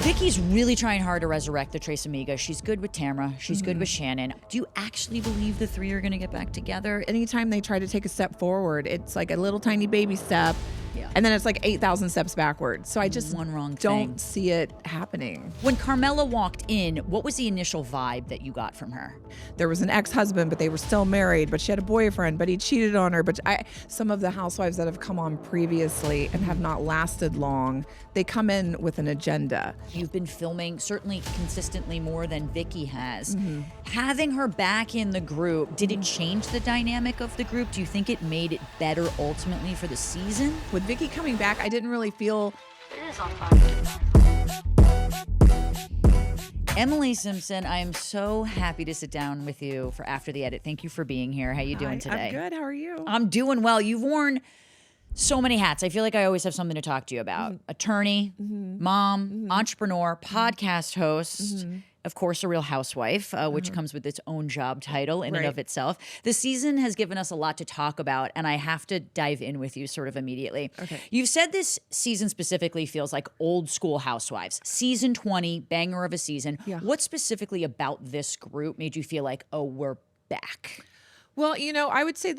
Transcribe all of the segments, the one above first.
Vicky's really trying hard to resurrect the Tres Amigas. She's good with Tamara. She's good with Shannon. Do you actually believe the three are going to get back together? Anytime they try to take a step forward, it's like a little tiny baby step. Yeah. And then it's like 8,000 steps backwards. So I just One wrong don't thing. see it happening. When Carmella walked in, what was the initial vibe that you got from her? There was an ex-husband, but they were still married, but she had a boyfriend, but he cheated on her. But some of the housewives that have come on previously and have not lasted long, they come in with an agenda. You've been filming certainly consistently more than Vicky has. Having her back in the group, did it change the dynamic of the group? Do you think it made it better ultimately for the season? With Vicky coming back, I didn't really feel... It is on fire. Emily Simpson, I am so happy to sit down with you for After the Edit. Thank you for being here. How you doing today? I'm good. How are you? I'm doing well. You've worn so many hats. I feel like I always have something to talk to you about. Attorney, mom, entrepreneur, podcast host, of course, a real housewife, which comes with its own job title in and of itself. The season has given us a lot to talk about, and I have to dive in with you sort of immediately. Okay. You've said this season specifically feels like old school Housewives. Season 20, banger of a season. Yeah. What specifically about this group made you feel like, oh, we're back? Well, I would say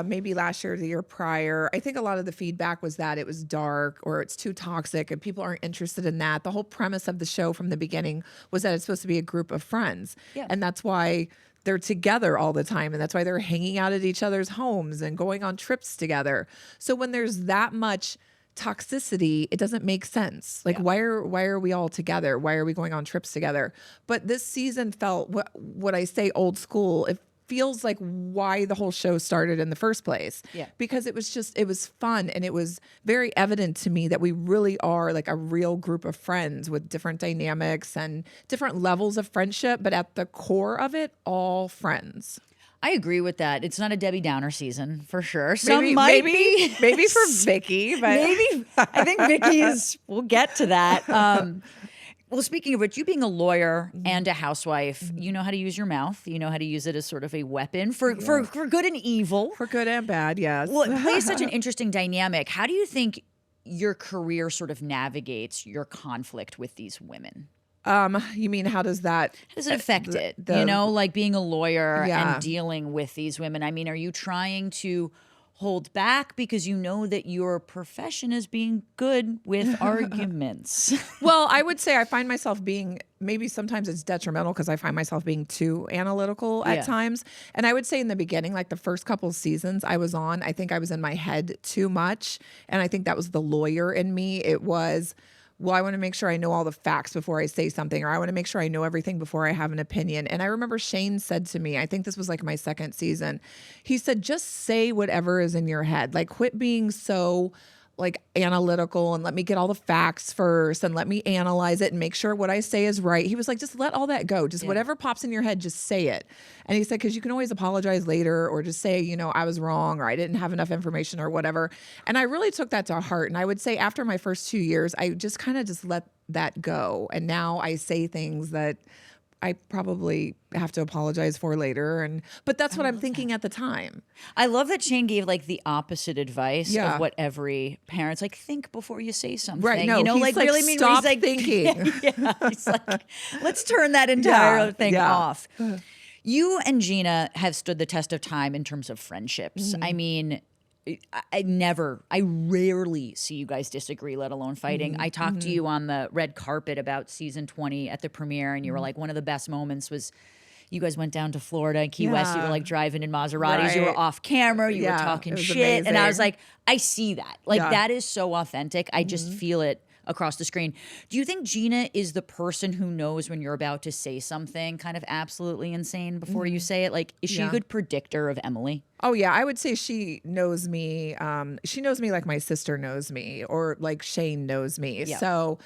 maybe last year or the year prior, I think a lot of the feedback was that it was dark or it's too toxic and people aren't interested in that. The whole premise of the show from the beginning was that it's supposed to be a group of friends. Yeah. And that's why they're together all the time. And that's why they're hanging out at each other's homes and going on trips together. So when there's that much toxicity, it doesn't make sense. Like, why are we all together? Why are we going on trips together? But this season felt what I say old school. It feels like why the whole show started in the first place. Yeah. Because it was fun, and it was very evident to me that we really are like a real group of friends with different dynamics and different levels of friendship, but at the core of it, all friends. I agree with that. It's not a Debbie Downer season for sure. Maybe for Vicky, but maybe. I think Vicky is. We'll get to that. Well, speaking of which, you being a lawyer and a housewife, you know how to use your mouth. You know how to use it as sort of a weapon for good and evil. for good and bad, yes. Well, it plays such an interesting dynamic. How do you think your career sort of navigates your conflict with these women? You mean how does it affect it? Like being a lawyer Yeah. and dealing with these women. I mean, are you trying to hold back because you know that your profession is being good with arguments? Well, I would say I find myself being, maybe sometimes it's detrimental because I find myself being too analytical at times. And I would say in the beginning, like the first couple of seasons I was on, I think I was in my head too much. And I think that was the lawyer in me. It was, well, I want to make sure I know all the facts before I say something, or I want to make sure I know everything before I have an opinion. And I remember Shane said to me, I think this was like my second season, he said, just say whatever is in your head. Like, quit being so like analytical and let me get all the facts first and let me analyze it and make sure what I say is right. He was like, just let all that go. Just whatever pops in your head, just say it. And he said, because you can always apologize later or just say, I was wrong or I didn't have enough information or whatever. And I really took that to heart. And I would say after my first 2 years, I just kind of just let that go. And now I say things that I probably have to apologize for later. But that's what I'm thinking at the time. I love that Shane gave like the opposite advice Yeah. of what every parent's like, think before you say something. Right. No, he's like, really mean. stop He's like, thinking. Yeah, he's like, let's turn that entire thing off. You and Gina have stood the test of time in terms of friendships. I mean, I rarely see you guys disagree, let alone fighting. I talked to you on the red carpet about season 20 at the premiere, and you were like, one of the best moments was you guys went down to Florida and Key West. You were like driving in Maseratis. You were Right. off camera. You were talking shit. And I was like, I see that. Like, that is so authentic. I just feel it across the screen. Do you think Gina is the person who knows when you're about to say something kind of absolutely insane before you say it? Like, is she a good predictor of Emily? Oh, yeah. I would say she knows me. She knows me like my sister knows me or like Shane knows me. Yeah. So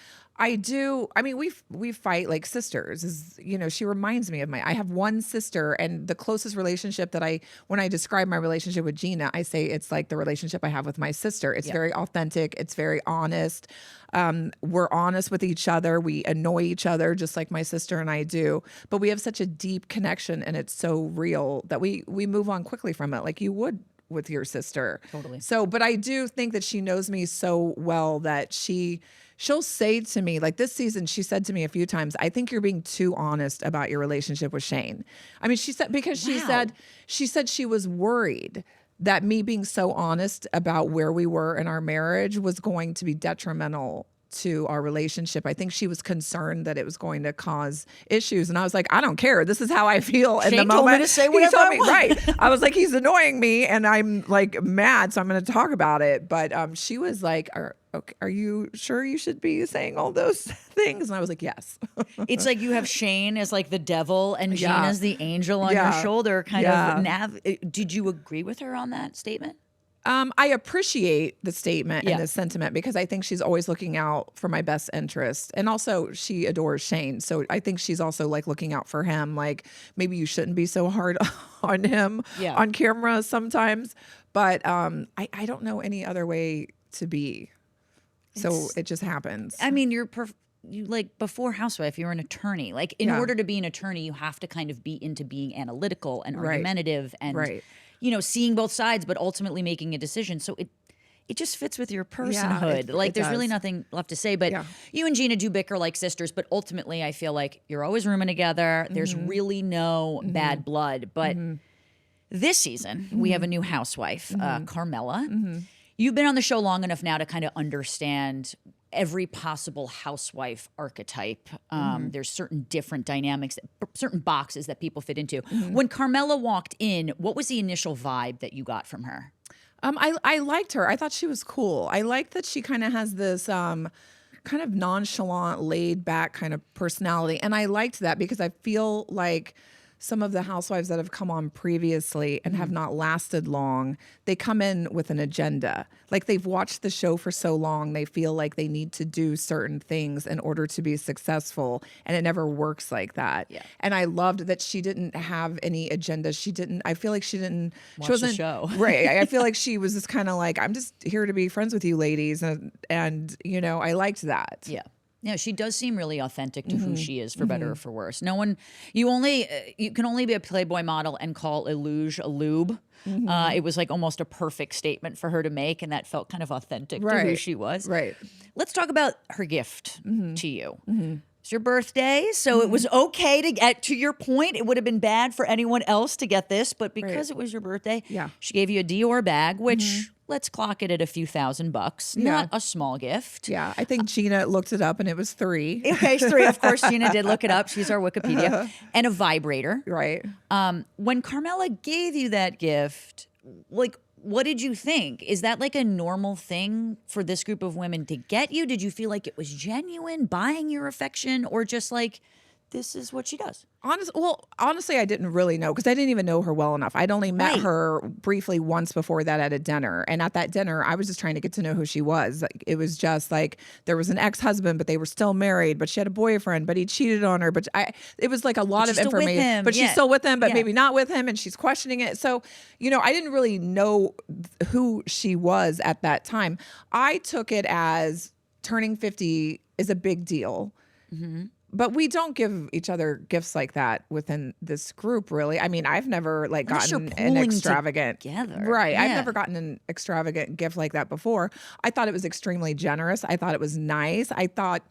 I do. I mean, we fight like sisters. She reminds me of I have one sister, and the closest relationship that when I describe my relationship with Gina, I say it's like the relationship I have with my sister. It's very authentic. It's very honest. We're honest with each other. We annoy each other just like my sister and I do. But we have such a deep connection, and it's so real that we move on quickly from it, like you would with your sister. Totally. So, but I do think that she knows me so well that she she'll say to me, like this season, she said to me a few times, I think you're being too honest about your relationship with Shane. I mean, she said, because she said she was worried that me being so honest about where we were in our marriage was going to be detrimental to our relationship. I think she was concerned that it was going to cause issues. And I was like, I don't care. This is how I feel in the moment. Told me to say whatever I want. Right. I was like, he's annoying me and I'm like mad. So I'm going to talk about it. But she was like, are you sure you should be saying all those things? And I was like, yes. It's like you have Shane as like the devil and Gina's the angel on your shoulder kind of Did you agree with her on that statement? I appreciate the statement and the sentiment because I think she's always looking out for my best interest. And also she adores Shane. So I think she's also like looking out for him. Like maybe you shouldn't be so hard on him on camera sometimes. But I don't know any other way to be. So it just happens. I mean, you like before Housewife, you're an attorney. Like in order to be an attorney, you have to kind of be into being analytical and argumentative and seeing both sides, but ultimately making a decision. So it just fits with your personhood. There's really nothing left to say. But you and Gina do bicker like sisters, but ultimately I feel like you're always rooming together. There's really no bad blood. But this season, we have a new housewife, Carmella. You've been on the show long enough now to kind of understand every possible housewife archetype. There's certain different dynamics, certain boxes that people fit into. When Carmella walked in, what was the initial vibe that you got from her? I liked her. I thought she was cool. I like that she kind of has this kind of nonchalant, laid back kind of personality. And I liked that because I feel like some of the housewives that have come on previously and have not lasted long, they come in with an agenda. Like they've watched the show for so long, they feel like they need to do certain things in order to be successful. And it never works like that. Yeah. And I loved that she didn't have any agenda. I feel like she didn't watch the show. Right. I feel like she was just kind of like, I'm just here to be friends with you ladies. And I liked that. Yeah. Yeah, she does seem really authentic to who she is, for better or for worse. You can only be a Playboy model and call a luge a lube. It was like almost a perfect statement for her to make, and that felt kind of authentic to who she was. Right. Let's talk about her gift to you. It's your birthday, so it was okay to get, to your point, it would have been bad for anyone else to get this, but because it was your birthday, she gave you a Dior bag, which let's clock it at a few $1,000. Not a small gift. Yeah, I think Gina looked it up and it was $3. Okay, it's $3. Of course, Gina did look it up. She's our Wikipedia. And a vibrator. Right. When Carmella gave you that gift, like, what did you think? Is that like a normal thing for this group of women to get you? Did you feel like it was genuine, buying your affection, or just like, this is what she does? Honestly, I didn't really know because I didn't even know her well enough. I'd only met her briefly once before that at a dinner. And at that dinner, I was just trying to get to know who she was. It was just like there was an ex-husband, but they were still married, but she had a boyfriend, but he cheated on her. It was like a lot of information. But she's still with him, but maybe not with him. And she's questioning it. So, I didn't really know who she was at that time. I took it as turning 50 is a big deal. But we don't give each other gifts like that within this group, really. I mean, I've never gotten an extravagant together. Right. Yeah. I've never gotten an extravagant gift like that before. I thought it was extremely generous. I thought it was nice. I thought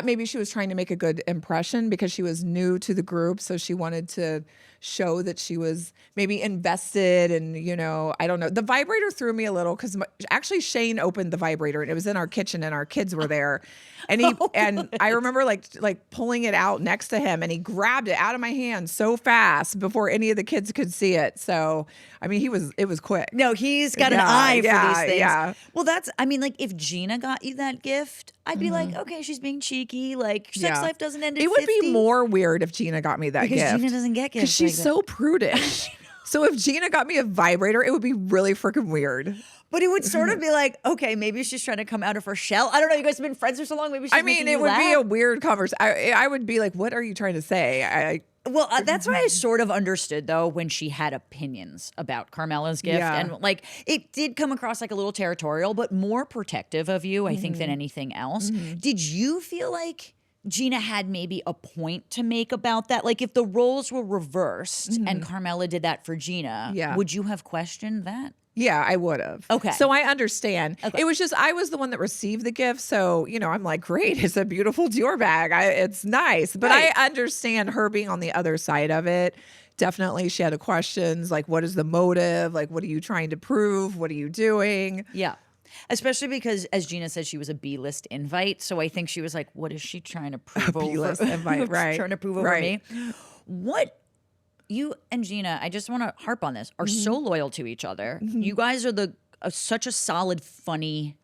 maybe she was trying to make a good impression because she was new to the group. So she wanted to show that she was maybe invested and, I don't know. The vibrator threw me a little because actually Shane opened the vibrator and it was in our kitchen and our kids were there. And I remember like pulling it out next to him and he grabbed it out of my hand so fast before any of the kids could see it. So, I mean, it was quick. No, he's got an eye for these things. Yeah. Well, like if Gina got you that gift, I'd be like, okay, she's being cheeky. Like sex life doesn't end at 50. It would be more weird if Gina got me that gift. Because Gina doesn't get gifts. She's so prudish. So if Gina got me a vibrator, it would be really freaking weird. But it would sort of be like, okay, maybe she's trying to come out of her shell. I don't know. You guys have been friends for so long. Maybe she's it would be a weird conversation. I would be like, what are you trying to say? That's why I sort of understood, though, when she had opinions about Carmella's gift. Yeah. And, it did come across like a little territorial, but more protective of you, I think, than anything else. Did you feel like Gina had maybe a point to make about that? Like, if the roles were reversed and Carmella did that for Gina, would you have questioned that? Yeah, I would have. Okay. So I understand. Okay. It was just, I was the one that received the gift. So, I'm like, great. It's a beautiful Dior bag. It's nice. But Right. I understand her being on the other side of it. Definitely, she had a questions like, what is the motive? Like, what are you trying to prove? What are you doing? Yeah. Especially because, as Gina said, she was a B-list invite. So I think she was like, what is she trying to prove over? B-list invite, right. Trying to prove over Right. me. What you and Gina, I just want to harp on this, are so loyal to each other. You guys are such a solid, funny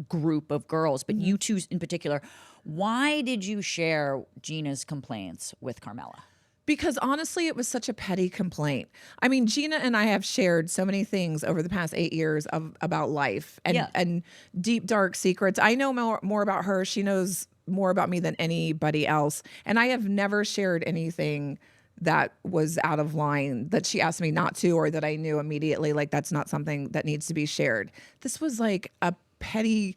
group of girls, but you two in particular. Why did you share Gina's complaints with Carmella? Because honestly, it was such a petty complaint. I mean, Gina and I have shared so many things over the past 8 years about life and deep, dark secrets. I know more about her. She knows more about me than anybody else. And I have never shared anything that was out of line that she asked me not to, or that I knew immediately, like, that's not something that needs to be shared. This was like a petty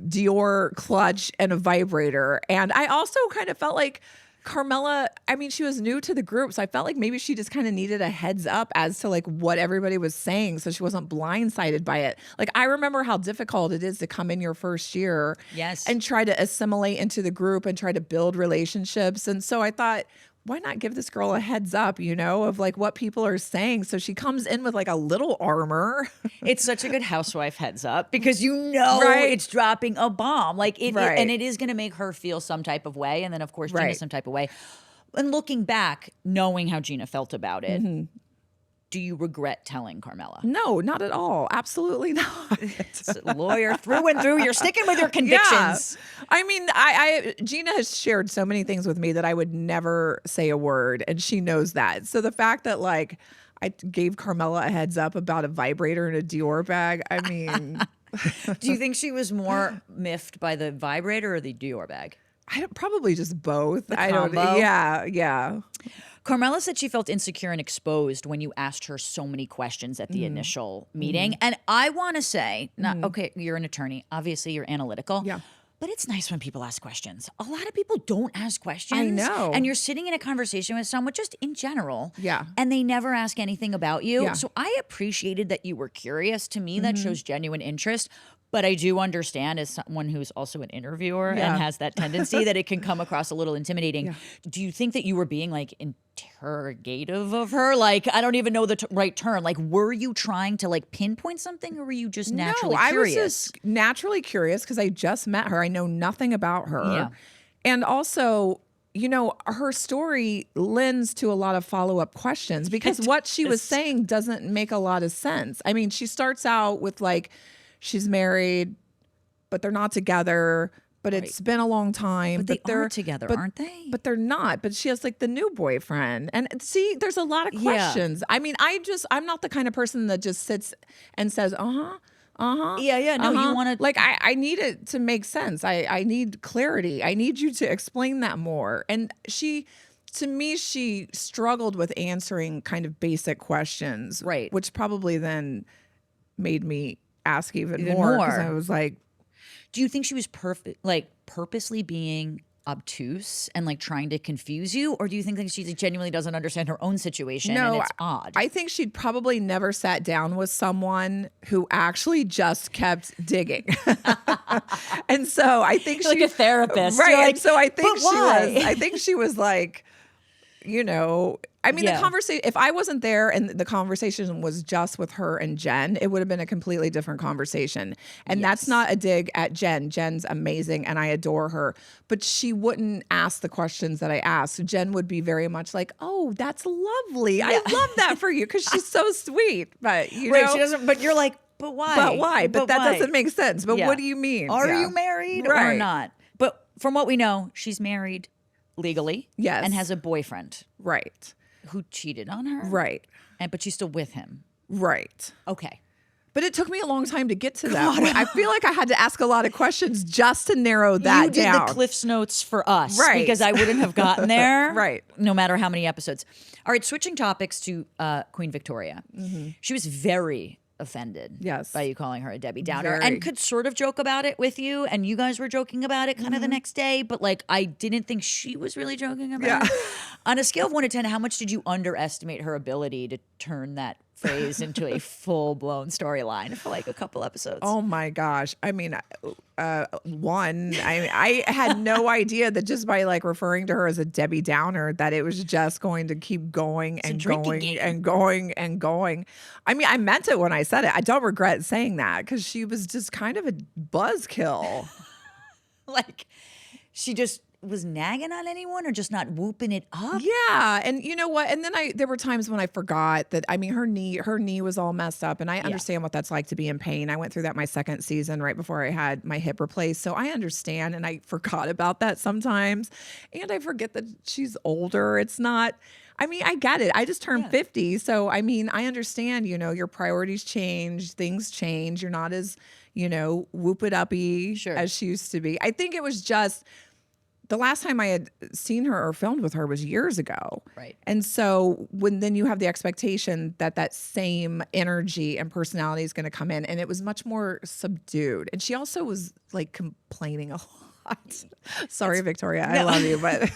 Dior clutch and a vibrator. And I also kind of felt like Carmella, I mean, she was new to the group, so I felt like maybe she just kind of needed a heads up as to like what everybody was saying, so she wasn't blindsided by it. Like, I remember how difficult it is to come in your first year, and try to assimilate into the group and try to build relationships. And so I thought, why not give this girl a heads up, of like what people are saying, so she comes in with like a little armor. It's such a good housewife heads up, because it's dropping a bomb. Like and it is going to make her feel some type of way, and then of course Gina some type of way. And looking back, knowing how Gina felt about it, do you regret telling Carmella? No, not at all. Absolutely not. It's a lawyer through and through. You're sticking with your convictions. Yeah. I mean, Gina has shared so many things with me that I would never say a word, and she knows that. So the fact that like I gave Carmella a heads up about a vibrator and a Dior bag, I mean. Do you think she was more miffed by the vibrator or the Dior bag? Probably just both. The combo? Yeah. Carmella said she felt insecure and exposed when you asked her so many questions at the initial meeting. And I want to say, okay, you're an attorney. Obviously, you're analytical. Yeah. But it's nice when people ask questions. A lot of people don't ask questions. I know. And you're sitting in a conversation with someone just in general. Yeah. And they never ask anything about you. Yeah. So I appreciated that you were curious. To me, that shows genuine interest. But I do understand, as someone who's also an interviewer and has that tendency, that it can come across a little intimidating. Yeah. Do you think that you were being like interrogative of her? Like, I don't even know the right term. Like, were you trying to like pinpoint something, or were you just naturally curious? I was just naturally curious because I just met her. I know nothing about her. Yeah. And also, her story lends to a lot of follow-up questions, because what she was saying doesn't make a lot of sense. I mean, she starts out with like, she's married, but they're not together. But it's been a long time. But they are together, aren't they? But they're not. But she has like the new boyfriend. And see, there's a lot of questions. Yeah. I mean, I'm not the kind of person that just sits and says, Yeah, no, you want to. Like, I need it to make sense. I need clarity. I need you to explain that more. And to me, she struggled with answering kind of basic questions. Right. Which probably then made me ask even more. Because I was like, do you think she was purposely being obtuse and like trying to confuse you, or do you think that she genuinely doesn't understand her own situation and it's odd? I think she'd probably never sat down with someone who actually just kept digging. And so I think she's like a therapist, right? Like, and so I think I think she was like, I mean, the conversation, if I wasn't there and the conversation was just with her and Jen, it would have been a completely different conversation. And that's not a dig at Jen. Jen's amazing and I adore her. But she wouldn't ask the questions that I asked. Jen would be very much like, oh, that's lovely. I love that for you, because she's so sweet. But, she doesn't, but you're like, but why? But why? But that doesn't make sense. But what do you mean? Are you married or not? But from what we know, she's married legally. Yes. And has a boyfriend. Right. Who cheated on her. Right. But she's still with him. Right. Okay. But it took me a long time to get to that point. I feel like I had to ask a lot of questions just to narrow that down. You did the Cliff's Notes for us. Right. Because I wouldn't have gotten there. Right. No matter how many episodes. All right, switching topics to Queen Victoria. Mm-hmm. She was very offended by you calling her a Debbie Downer, and could sort of joke about it with you, and you guys were joking about it kind of the next day, but like I didn't think she was really joking about it. On a scale of 1 to 10, how much did you underestimate her ability to turn that phrase into a full-blown storyline for like a couple episodes? Oh my gosh. I mean, one, I had no idea that just by like referring to her as a Debbie Downer, that it was just going to keep going and going and going and going. I mean, I meant it when I said it. I don't regret saying that because she was just kind of a buzzkill. Like, she just was nagging on anyone or just not whooping it up? Yeah. And you know what? And then there were times when I forgot that, I mean, her knee was all messed up, and I understand what that's like to be in pain. I went through that my second season right before I had my hip replaced. So I understand. And I forgot about that sometimes. And I forget that she's older. It's not, I mean, I get it. I just turned 50. So, I mean, I understand, you know, your priorities change, things change. You're not as, you know, whoop it uppy as she used to be. I think it was just, the last time I had seen her or filmed with her was years ago. Right. And so when then you have the expectation that that same energy and personality is going to come in, and it was much more subdued. And she also was like complaining a lot. Sorry, Victoria, I love you, but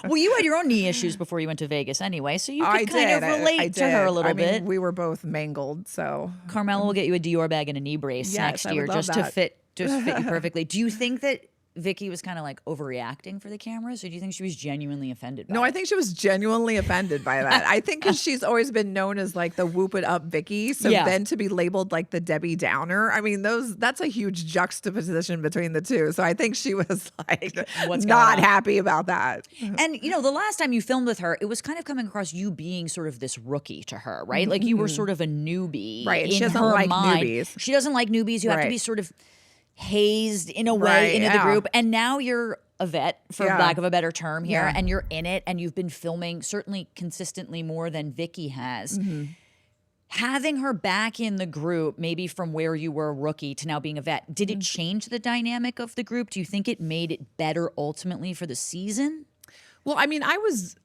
well, you had your own knee issues before you went to Vegas anyway, so you could kind of relate to her a little bit. We were both mangled, so Carmella will get you a Dior bag and a knee brace next year to fit you perfectly. Do you think that Vicky was kind of like overreacting for the cameras, or do you think she was genuinely offended by it? I think she was genuinely offended by that. I think because she's always been known as like the whoop it up Vicky. So then to be labeled like the Debbie Downer, I mean, that's a huge juxtaposition between the two. So I think she was like not happy about that. And you know, the last time you filmed with her, it was kind of coming across you being sort of this rookie to her, right? Like you were sort of a newbie. Right. In she doesn't her like mind. newbies. She doesn't like newbies. You have to be sort of hazed in a way into the group, and now you're a vet, for lack of a better term here, and you're in it, and you've been filming certainly consistently more than Vicky has. Having her back in the group, maybe from where you were a rookie to now being a vet, did it change the dynamic of the group? Do you think it made it better ultimately for the season? Well, I mean, I was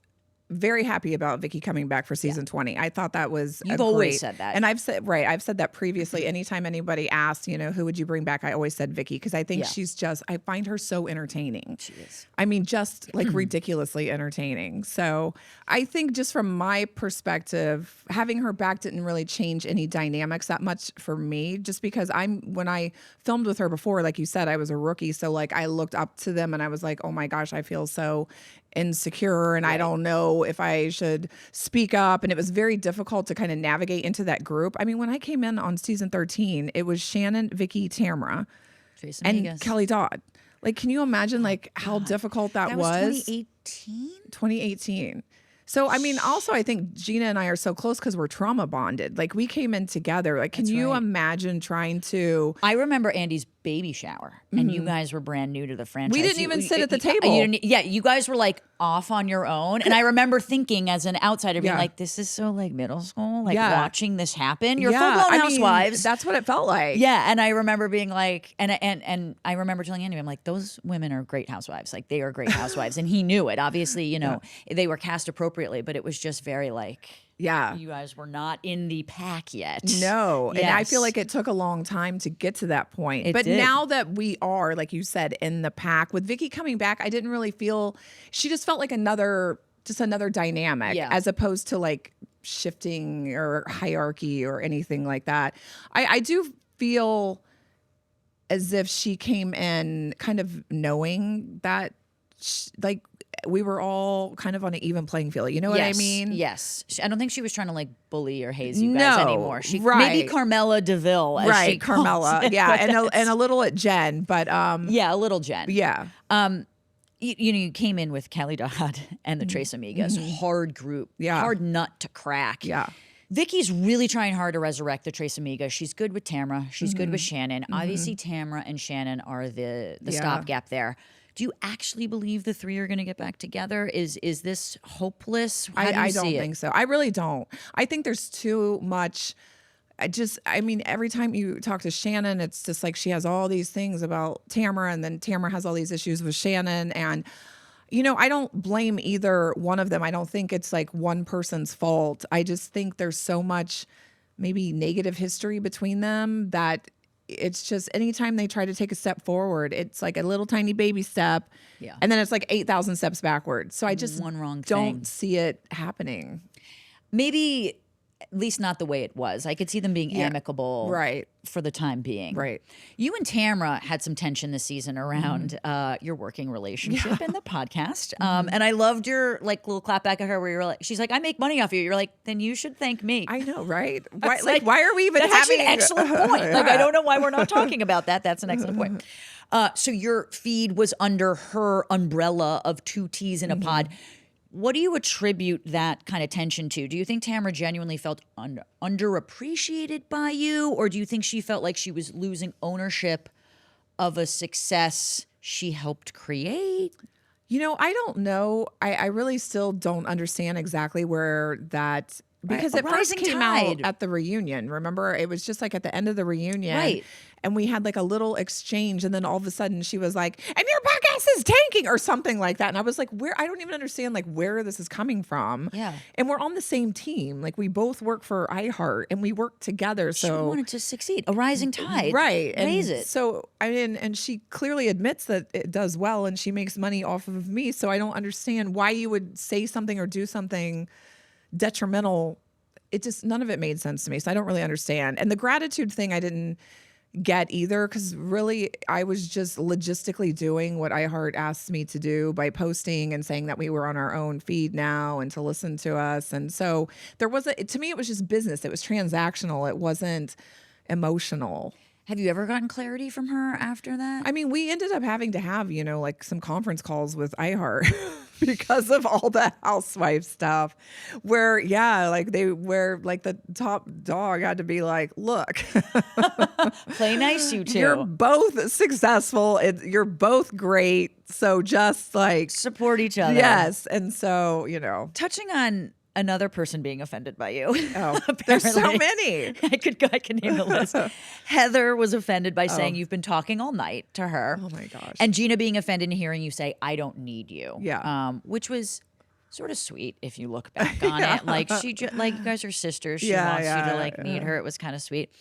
very happy about Vicky coming back for season 20. I thought that was You've always said that. And I've said that previously. Anytime anybody asked, you know, who would you bring back? I always said Vicky, because I think she's just, I find her so entertaining. She is. I mean, just like ridiculously entertaining. So I think just from my perspective, having her back didn't really change any dynamics that much for me, just because when I filmed with her before, like you said, I was a rookie. So like I looked up to them and I was like, oh my gosh, I feel so insecure and I don't know if I should speak up. And it was very difficult to kind of navigate into that group. I mean, when I came in on season 13, it was Shannon, Vicky, Tamara, and Kelly Dodd. Like, can you imagine like how difficult that was? 2018? 2018. So, I mean, also, I think Gina and I are so close because we're trauma bonded. Like, we came in together. Like, can you imagine trying to... I remember Andy's baby shower, and you guys were brand new to the franchise. We didn't even sit at the table. You guys were like off on your own. And I remember thinking as an outsider, being like, this is so like middle school, like watching this happen. You're full-blown Housewives. That's what it felt like. Yeah, and I remember being like, and I remember telling Andy, I'm like, those women are great housewives. Like, they are great housewives. And he knew it. Obviously, you know, they were cast appropriately, but it was just very like... Yeah. You guys were not in the pack yet. No. Yes. And I feel like it took a long time to get to that point. But now that we are, like you said, in the pack, with Vicky coming back, I didn't really feel, she just felt like another dynamic as opposed to like shifting or hierarchy or anything like that. I do feel as if she came in kind of knowing that like we were all kind of on an even playing field. You know what I mean? Yes. I don't think she was trying to like bully or haze you guys anymore. Maybe Carmella DeVille. As she Carmella. Yeah. and a little at Jen, but yeah, a little Jen. Yeah. You came in with Kelly Dodd and the Tres Amigas. Hard group. Yeah. Hard nut to crack. Yeah. Vicky's really trying hard to resurrect the Tres Amigas. She's good with Tamara. She's good with Shannon. Obviously, Tamara and Shannon are the stopgap there. Do you actually believe the three are going to get back together? Is this hopeless? I don't think so. I really don't. I think there's too much. I mean, every time you talk to Shannon, it's just like she has all these things about Tamara, and then Tamara has all these issues with Shannon. And, you know, I don't blame either one of them. I don't think it's like one person's fault. I just think there's so much maybe negative history between them that it's just anytime they try to take a step forward, it's like a little tiny baby step. Yeah. And then it's like 8,000 steps backwards. So I just One wrong don't thing. see it happening. Maybe at least not the way it was. I could see them being amicable Right. for the time being. Right. You and Tamra had some tension this season around your working relationship and the podcast. And I loved your like little clap back at her where you were like, she's like, I make money off you. You're like, then you should thank me. I know, right? Why, It's why are we even that's actually having an excellent point. Like, I don't know why we're not talking about that. That's an excellent point. So your feed was under her umbrella of two T's in a pod. What do you attribute that kind of tension to? Do you think Tamra genuinely felt underappreciated by you? Or do you think she felt like she was losing ownership of a success she helped create? You know, I don't know. I really still don't understand exactly where that, because A it first rising came tide. out at the reunion. Remember, it was just like at the end of the reunion. Right. And we had like a little exchange. And then all of a sudden she was like, and your podcast is tanking or something like that. And I was like, where? I don't even understand like where this is coming from. Yeah. And we're on the same team. Like we both work for iHeart and we work together. She So wanted to succeed. A rising tide. right. Raise And it. So I mean, and she clearly admits that it does well and she makes money off of me. So I don't understand why you would say something or do something detrimental. It just, none of it made sense to me. So I don't really understand. And the gratitude thing I didn't get either, because really I was just logistically doing what iHeart asked me to do by posting and saying that we were on our own feed now and to listen to us. And so there wasn't, to me, it was just business. It was transactional. It wasn't emotional. Have you ever gotten clarity from her after that? I mean, we ended up having to have, you know, like some conference calls with iHeart because of all the Housewives stuff where, yeah, like where like the top dog had to be like, look, Play nice, you two. you're both successful. You're both great. So just like, Support each other. yes. And so, you know, Touching on another person being offended by you. oh, there's so Apparently. many. I could name the list. Heather was offended by saying you've been talking all night to her. Oh my gosh. And Gina being offended in hearing you say, I don't need you. Yeah. Which was sort of sweet if you look back on it. Like like you guys are sisters. She wants you to like need her. It was kind of sweet.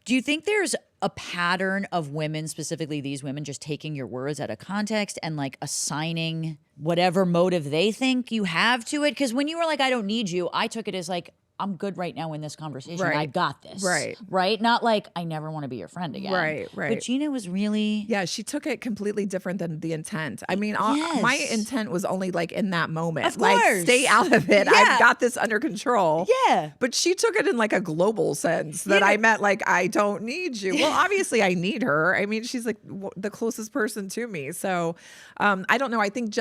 Do you think there's a pattern of women, specifically these women, just taking your words out of context and like assigning whatever motive they think you have to it? Because when you were like, I don't need you, I took it as like, I'm good right now in this conversation. Right. I got this. Right. Right? Not like, I never want to be your friend again. Right. But Gina was really... Yeah, she took it completely different than the intent. I mean, Yes. my intent was only like in that moment. Of like, course. stay out of it. Yeah. I've got this under control. Yeah. But she took it in like a global sense that I meant like, I don't need you. Well, obviously I need her. I mean, she's like the closest person to me. So I don't know. I think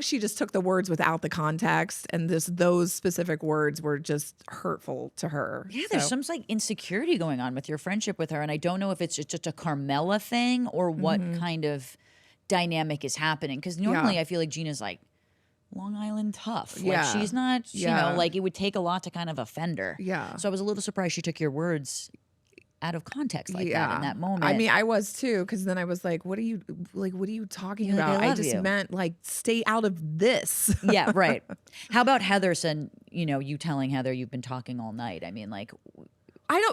she just took the words without the context, and those specific words were just hurtful to her. Yeah, there's some like insecurity going on with your friendship with her. And I don't know if it's just a Carmella thing or what kind of dynamic is happening. Because normally I feel like Gina's like Long Island tough. Like Yeah. she's not, you Yeah. know, like it would take a lot to kind of offend her. Yeah. So I was a little surprised she took your words out of context like that in that moment. I mean, I was too, because then I was like, what are you talking You're like, about? I I love just you. meant like, stay out of this. yeah, right. How about Heather said, you know, you telling Heather you've been talking all night? I mean, like,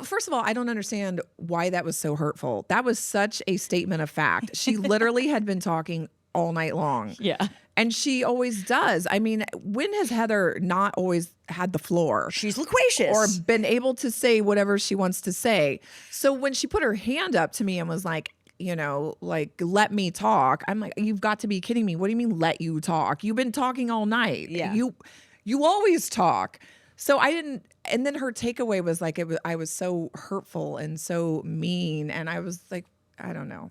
First of all, I don't understand why that was so hurtful. That was such a statement of fact. She literally had been talking all night long. yeah. And she always does. I mean, when has Heather not always had the floor? She's loquacious. Or been able to say whatever she wants to say. So when she put her hand up to me and was like, you know, like, let me talk, I'm like, you've got to be kidding me. What do you mean let you talk? You've been talking all night. Yeah. You always talk. So I didn't, and then her takeaway was like, I was so hurtful and so mean. And I was like, I don't know.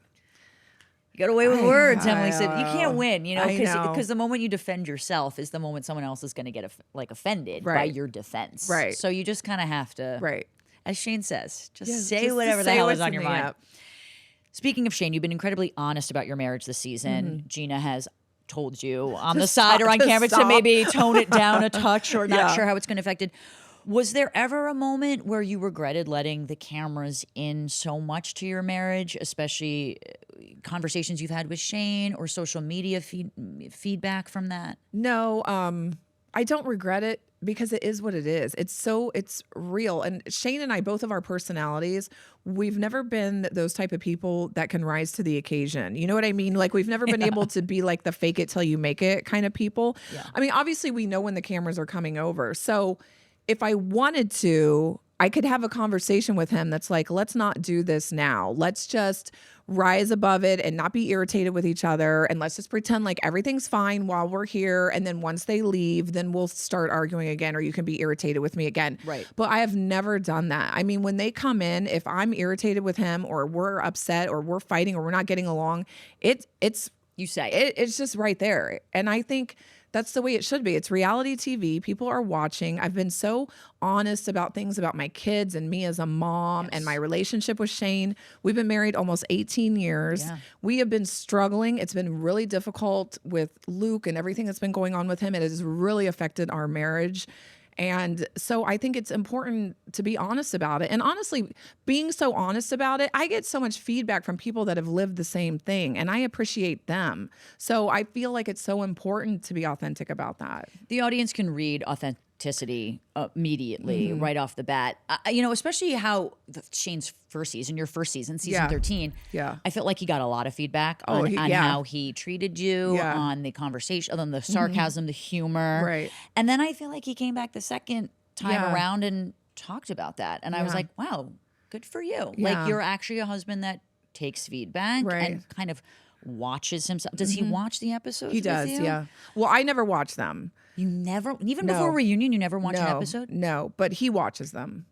You got away with words, I Emily said. You can't know. win, you know, I know. because the moment you defend yourself is the moment someone else is going to get offended by Right. your defense. Right. So you just kind of have to, Right. as Shane says, just Yeah, say just to whatever the say hell what's is on in your the mind. app. Speaking of Shane, you've been incredibly honest about your marriage this season. Mm-hmm. Gina has told you on the side or stop, on to camera to stop. maybe tone it down a touch or not Yeah. sure how it's going to affect it. Was there ever a moment where you regretted letting the cameras in so much to your marriage, especially conversations you've had with Shane or social media feedback from that? No, I don't regret it. because it is what it is. It's real. And Shane and I, both of our personalities, we've never been those type of people that can rise to the occasion. You know what I mean? Like we've never been able to be like the fake it till you make it kind of people. Yeah. I mean, obviously we know when the cameras are coming over. So if I wanted to, I could have a conversation with him that's like, let's not do this now. Let's just rise above it and not be irritated with each other. And let's just pretend like everything's fine while we're here. And then once they leave, then we'll start arguing again, or you can be irritated with me again. Right. But I have never done that. I mean, when they come in, if I'm irritated with him or we're upset or we're fighting or we're not getting along, it's You say it. it's just right there. And I think that's the way it should be. It's reality TV. People are watching. I've been so honest about things about my kids and me as a mom and my relationship with Shane. We've been married almost 18 years. Yeah. We have been struggling. It's been really difficult with Luke and everything that's been going on with him. It has really affected our marriage. And so I think it's important to be honest about it. And honestly, being so honest about it, I get so much feedback from people that have lived the same thing, and I appreciate them. So I feel like it's so important to be authentic about that. The audience can read authenticity immediately right off the bat. Especially how Shane's first season, your first season, season 13. Yeah. I felt like he got a lot of feedback on how he treated you, on the conversation, on the sarcasm, the humor. Right. And then I feel like he came back the second time around and talked about that. And I was like, wow, good for you. Like you're actually a husband that takes feedback and kind of watches himself. Does he watch the episodes? He does, with you? yeah. Well, I never watch them. You never, even before reunion, you never watch an episode? No, but he watches them.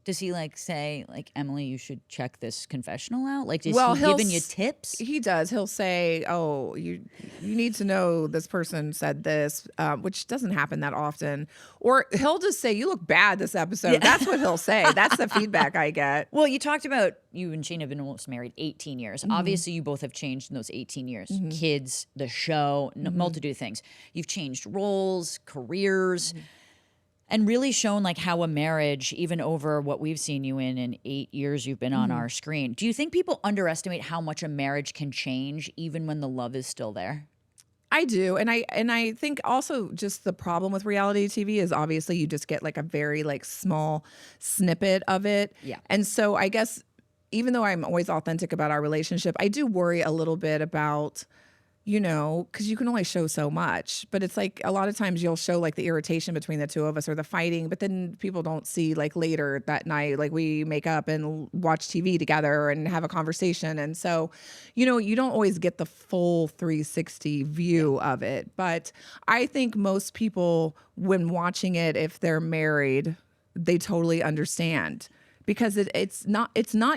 Does he say, Emily, you should check this confessional out? Like, is Well, he he'll giving you tips? He does. He'll say, "Oh, you need to know this person said this," which doesn't happen that often. Or he'll just say, "You look bad this episode." That's what he'll say. That's the feedback I get. Well, you talked about you and Shane have been almost married 18 years. Obviously, you both have changed in those 18 years. Kids, the show, multitude of things. You've changed roles, careers. And really shown how a marriage, even over what we've seen you in 8 years you've been on our screen. Do you think people underestimate how much a marriage can change even when the love is still there? I do. And I think also just the problem with reality TV is obviously you just get a very small snippet of it. Yeah. And so I guess even though I'm always authentic about our relationship, I do worry a little bit about, because you can only show so much. But it's a lot of times you'll show the irritation between the two of us or the fighting, but then people don't see later that night, we make up and watch TV together and have a conversation. And so, you don't always get the full 360 view of it. But I think most people, when watching it, if they're married, they totally understand. Because it's not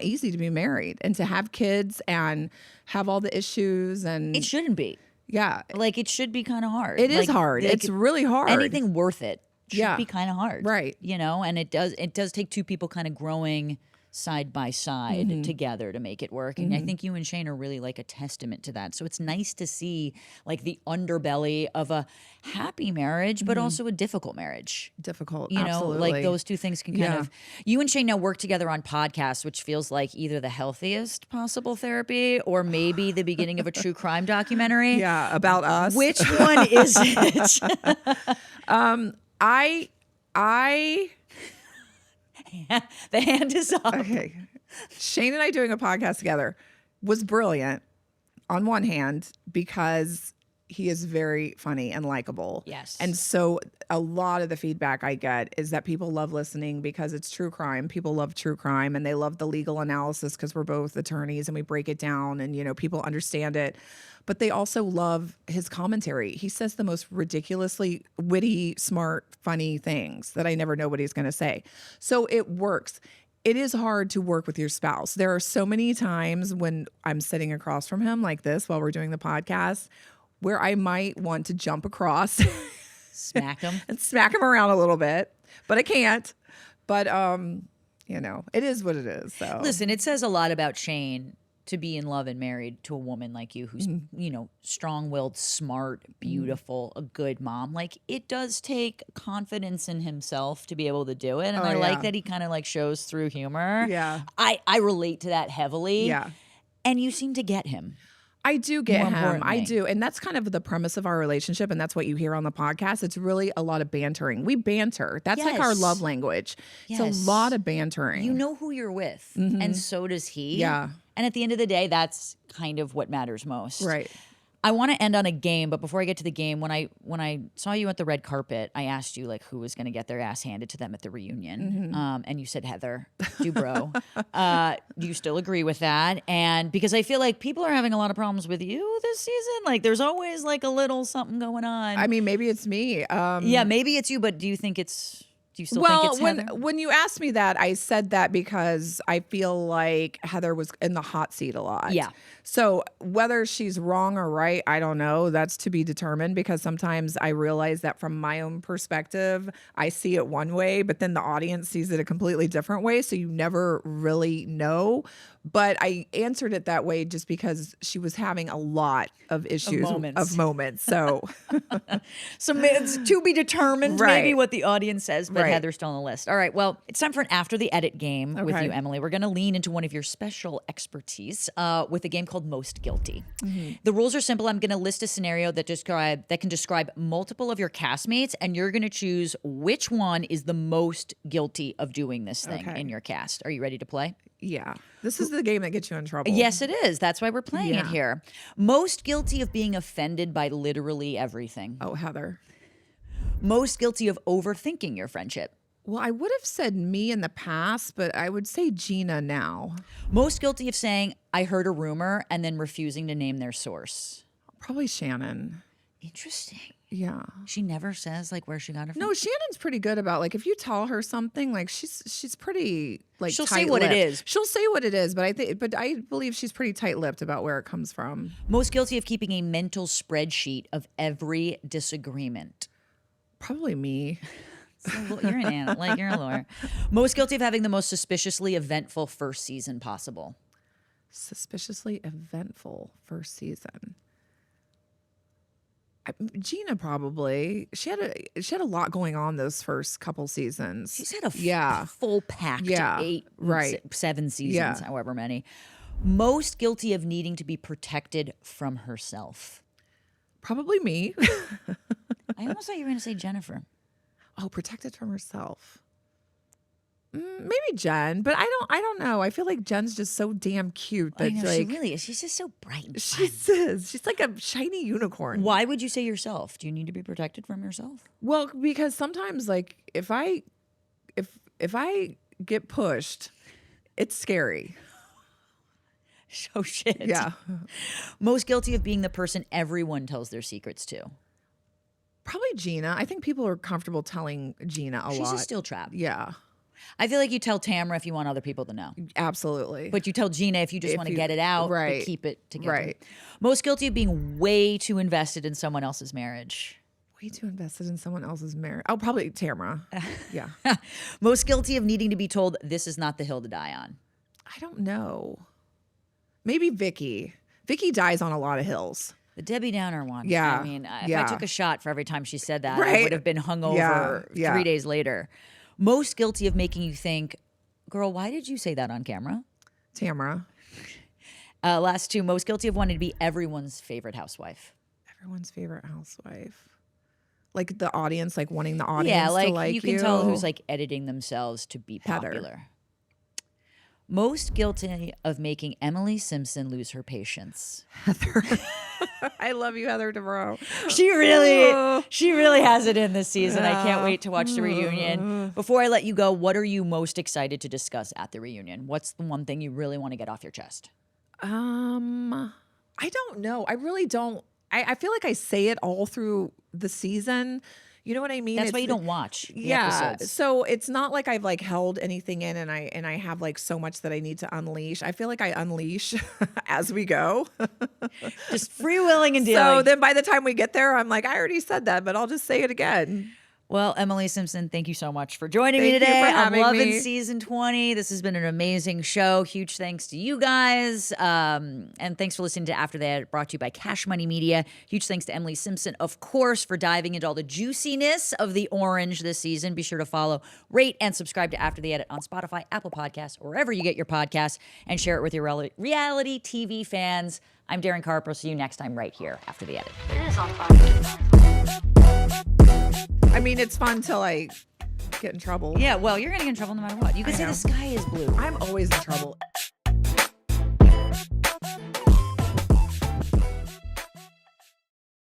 easy to be married and to have kids and have all the issues, and it shouldn't be. Yeah, it should be kind of hard. It is hard. It's really hard. Anything worth it should be kind of hard, right? And it does take two people kind of growing side by side together to make it work. And I think you and Shane are really a testament to that. So it's nice to see the underbelly of a happy marriage, but also a difficult marriage. Difficult, absolutely. Those two things can kind of. You and Shane now work together on podcasts, which feels like either the healthiest possible therapy or maybe the beginning of a true crime documentary. Yeah, about us. Which one is it? The hand is up. Okay. Shane and I doing a podcast together was brilliant on one hand because he is very funny and likable. Yes. And so a lot of the feedback I get is that people love listening because it's true crime. People love true crime and they love the legal analysis because we're both attorneys and we break it down and, people understand it. But they also love his commentary. He says the most ridiculously witty, smart, funny things that I never know what he's going to say. So it works. It is hard to work with your spouse. There are so many times when I'm sitting across from him like this while we're doing the podcast where I might want to jump across. Smack him. And smack him around a little bit. But I can't. But, it is what it is. So listen, it says a lot about Shane to be in love and married to a woman like you who's, strong-willed, smart, beautiful, a good mom. It does take confidence in himself to be able to do it. And I like that he kind of shows through humor. Yeah. I relate to that heavily. Yeah. And you seem to get him. I do get More him. I importantly. do. And that's kind of the premise of our relationship. And that's what you hear on the podcast. It's really a lot of bantering. We banter. That's like our Yes. love language. Yes. It's a lot of bantering. You know who you're with, and so does he. Yeah. And at the end of the day, that's kind of what matters most. Right. I want to end on a game, but before I get to the game, when I saw you at the red carpet, I asked you like who was going to get their ass handed to them at the reunion, and you said Heather Dubrow. Do you still agree with that? And because I feel like people are having a lot of problems with you this season, like there's always like a little something going on. I mean, maybe it's me. Yeah, maybe it's you, but do you think it's? Do you still think it's Heather? when you asked me that, I said that because I feel like Heather was in the hot seat a lot. Yeah. So whether she's wrong or right, I don't know. That's to be determined because sometimes I realize that from my own perspective, I see it one way, but then the audience sees it a completely different way. So you never really know. But I answered it that way just because she was having a lot of issues of moments. So So it's to be determined, Right. maybe what the audience says, but Right. Heather's still on the list. All right, well, it's time for an After the Edit game with Okay. you, Emily. We're going to lean into one of your special expertise with a game called Most Guilty. The rules are simple. I'm going to list a scenario that can describe multiple of your castmates, and you're going to choose which one is the most guilty of doing this thing Okay. in your cast. Are you ready to play? yeah, this is the game that gets you in trouble. Yes, it is. That's why we're playing it Yeah. here. Most guilty of being offended by literally everything. Oh, Heather. Most guilty of overthinking your friendship. Well, I would have said me in the past, but I would say Gina now. Most guilty of saying, I heard a rumor, and then refusing to name their source. Probably Shannon. Interesting. Yeah. She never says like where she got it from. No, Shannon's pretty good about like if you tell her something, like she's pretty like She'll say what it tight-lipped. is. She'll say what it is, but I believe she's pretty tight-lipped about where it comes from. Most guilty of keeping a mental spreadsheet of every disagreement. Probably me. So, you're you're a lawyer. Most guilty of having the most suspiciously eventful first season possible. Suspiciously eventful first season. Gina probably. She had a lot going on those first couple seasons. She's had a Yeah. full packed Yeah, 8, right. 7 seasons, Yeah. however many. Most guilty of needing to be protected from herself. Probably me. I almost thought you were going to say Jennifer. Oh, protected from herself. Maybe Jen, but I don't know. I feel like Jen's just so damn cute I that know, like she really is. She's just so bright and she fun. is. She's like a shiny unicorn. Why would you say yourself? Do you need to be protected from yourself? Well, because sometimes like if I get pushed, it's scary. Oh, shit. Yeah. Most guilty of being the person everyone tells their secrets to. Probably Gina. I think people are comfortable telling Gina a She's lot. a steel trap. Yeah. I feel like you tell Tamara if you want other people to know. Absolutely. But you tell Gina if you just want to get it out, right. but keep it together. Right. Most guilty of being way too invested in someone else's marriage. Way too invested in someone else's marriage. Oh, probably Tamara. Yeah. Most guilty of needing to be told this is not the hill to die on. I don't know. Maybe Vicky. Vicky dies on a lot of hills. The Debbie Downer one. Yeah, I mean, if yeah. I took a shot for every time she said that, I Right. would have been hungover Yeah, 3 days later. Most guilty of making you think, girl, why did you say that on camera? Tamara. Last two, most guilty of wanting to be everyone's favorite housewife. Everyone's favorite housewife. Like the audience, like wanting the audience Yeah, to like like you can tell who's like editing themselves to be Heather. popular. Most guilty of making Emily Simpson lose her patience. Heather. I love you, Heather Dubrow. She really has it in this season. I can't wait to watch the reunion. Before I let you go, what are you most excited to discuss at the reunion? What's the one thing you really want to get off your chest? I don't know. I really don't. I feel like I say it all through the season. You know what I mean? That's why you don't watch the Yeah. episodes. So it's not like I've like held anything in and I have like so much that I need to unleash. I feel like I unleash as we go. Just freewheeling and dealing. So then by the time we get there, I'm like, I already said that, but I'll just say it again. Well, Emily Simpson, thank you so much for joining me Thank you today. for I'm having loving me. season 20. This has been an amazing show. Huge thanks to you guys. And thanks for listening to After the Edit, brought to you by Cash Money Media. Huge thanks to Emily Simpson, of course, for diving into all the juiciness of the orange this season. Be sure to follow, rate, and subscribe to After the Edit on Spotify, Apple Podcasts, or wherever you get your podcasts, and share it with your reality TV fans. I'm Daryn Carp. I'll see you next time right here After the Edit. It is on fire. I mean, it's fun till I get in trouble. Yeah, well, you're going to get in trouble no matter what. You can say the sky is blue. I'm always in trouble.